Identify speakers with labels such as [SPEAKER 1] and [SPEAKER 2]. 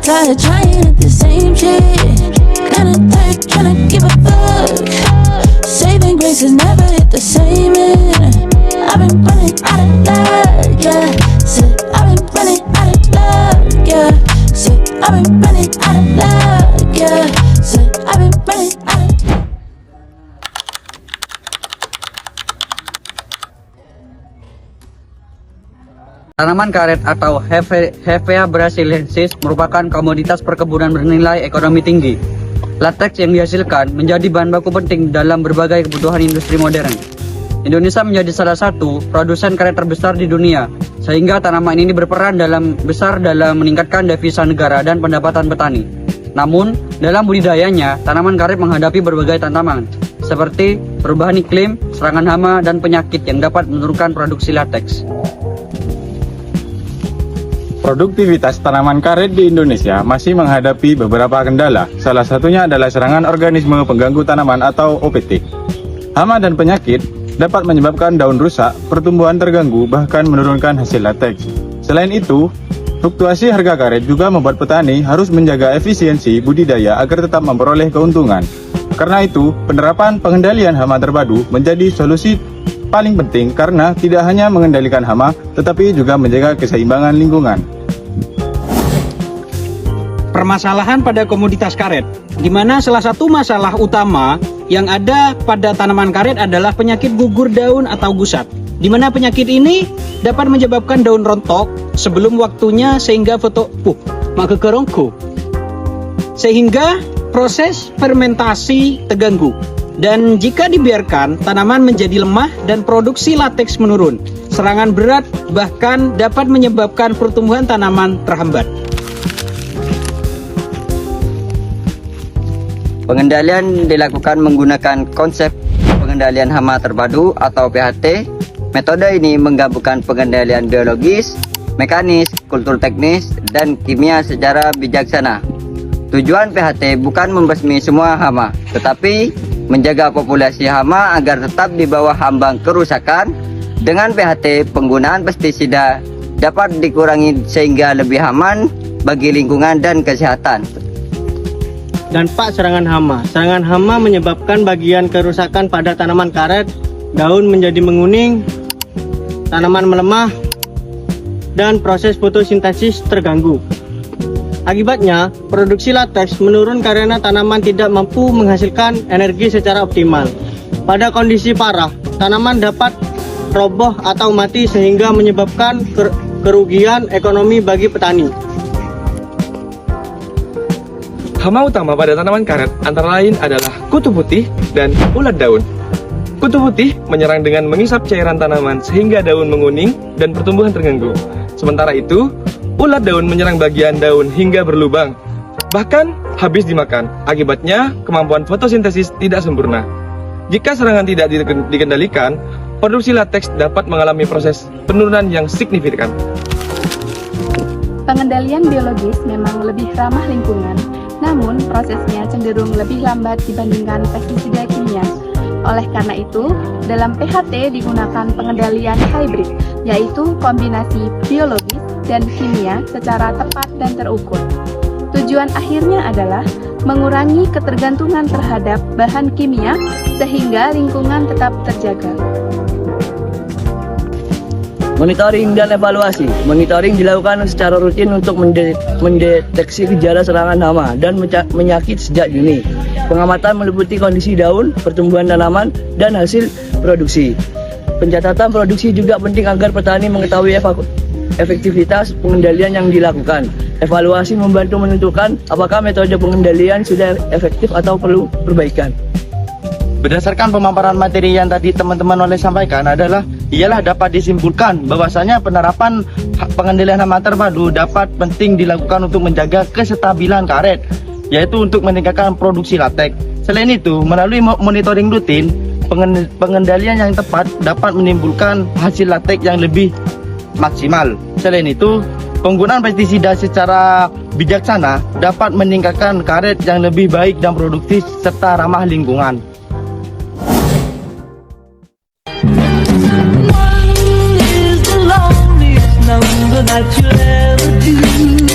[SPEAKER 1] Tired trying at the same shit. Kinda tired trying to give a fuck. Saving grace has never hit the same end. I've been running out of luck, yeah. Said I've been running out of luck, yeah. Said I've been running out of luck, yeah. Said I've been running out of luck.
[SPEAKER 2] Tanaman karet atau Hevea brasiliensis merupakan komoditas perkebunan bernilai ekonomi tinggi. Latex yang dihasilkan menjadi bahan baku penting dalam berbagai kebutuhan industri modern. Indonesia menjadi salah satu produsen karet terbesar di dunia, sehingga tanaman ini berperan besar dalam meningkatkan devisa negara dan pendapatan petani. Namun, dalam budidayanya, tanaman karet menghadapi berbagai tantangan, seperti perubahan iklim, serangan hama, dan penyakit yang dapat menurunkan produksi latex.
[SPEAKER 3] Produktivitas tanaman karet di Indonesia masih menghadapi beberapa kendala. Salah satunya adalah serangan organisme pengganggu tanaman atau OPT. Hama dan penyakit dapat menyebabkan daun rusak, pertumbuhan terganggu, bahkan menurunkan hasil latex. Selain itu, fluktuasi harga karet juga membuat petani harus menjaga efisiensi budidaya agar tetap memperoleh keuntungan. Karena itu, penerapan pengendalian hama terpadu menjadi solusi paling penting karena tidak hanya mengendalikan hama, tetapi juga menjaga keseimbangan lingkungan.
[SPEAKER 4] Permasalahan pada komoditas karet, di mana salah satu masalah utama yang ada pada tanaman karet adalah penyakit gugur daun atau gusat, di mana penyakit ini dapat menyebabkan daun rontok sebelum waktunya sehingga sehingga proses fermentasi terganggu. Dan jika dibiarkan, tanaman menjadi lemah dan produksi lateks menurun. Serangan berat bahkan dapat menyebabkan pertumbuhan tanaman terhambat.
[SPEAKER 2] Pengendalian dilakukan menggunakan konsep pengendalian hama terpadu atau PHT. Metode ini menggabungkan pengendalian biologis, mekanis, kultur teknis, dan kimia secara bijaksana. Tujuan PHT bukan membasmi semua hama, tetapi menjaga populasi hama agar tetap di bawah ambang kerusakan. Dengan PHT, penggunaan pestisida dapat dikurangi sehingga lebih aman bagi lingkungan dan kesehatan.
[SPEAKER 5] Dampak serangan hama. Serangan hama menyebabkan bagian kerusakan pada tanaman karet, daun menjadi menguning, tanaman melemah, dan proses fotosintesis terganggu. Akibatnya, produksi lateks menurun karena tanaman tidak mampu menghasilkan energi secara optimal. Pada kondisi parah, tanaman dapat roboh atau mati sehingga menyebabkan kerugian ekonomi bagi petani.
[SPEAKER 6] Hama utama pada tanaman karet antara lain adalah kutu putih dan ulat daun. Kutu putih menyerang dengan mengisap cairan tanaman sehingga daun menguning dan pertumbuhan terganggu. Sementara itu, ulat daun menyerang bagian daun hingga berlubang, bahkan habis dimakan. Akibatnya, kemampuan fotosintesis tidak sempurna. Jika serangan tidak dikendalikan, produksi lateks dapat mengalami proses penurunan yang signifikan.
[SPEAKER 7] Pengendalian biologis memang lebih ramah lingkungan, namun prosesnya cenderung lebih lambat dibandingkan pestisida kimia. Oleh karena itu, dalam PHT digunakan pengendalian hybrid, yaitu kombinasi biologis dan kimia secara tepat dan terukur. Tujuan akhirnya adalah mengurangi ketergantungan terhadap bahan kimia sehingga lingkungan tetap terjaga.
[SPEAKER 8] Monitoring dan evaluasi. Monitoring dilakukan secara rutin untuk mendeteksi gejala serangan hama dan penyakit sejak dini. Pengamatan meliputi kondisi daun, pertumbuhan tanaman, dan hasil produksi. Pencatatan produksi juga penting agar petani mengetahui efektivitas pengendalian yang dilakukan. Evaluasi membantu menentukan apakah metode pengendalian sudah efektif atau perlu perbaikan.
[SPEAKER 9] Berdasarkan pemaparan materi yang tadi teman-teman oleh sampaikan adalah
[SPEAKER 5] ialah dapat disimpulkan bahwasanya penerapan pengendalian hama terpadu dapat penting dilakukan untuk menjaga kestabilan karet, yaitu untuk meningkatkan produksi latex. Selain itu, melalui monitoring rutin, pengendalian yang tepat dapat menimbulkan hasil latex yang lebih maksimal. Selain itu, penggunaan pestisida secara bijaksana dapat meningkatkan karet yang lebih baik dan produktif serta ramah lingkungan.
[SPEAKER 1] One is the loneliest number that you'll ever do.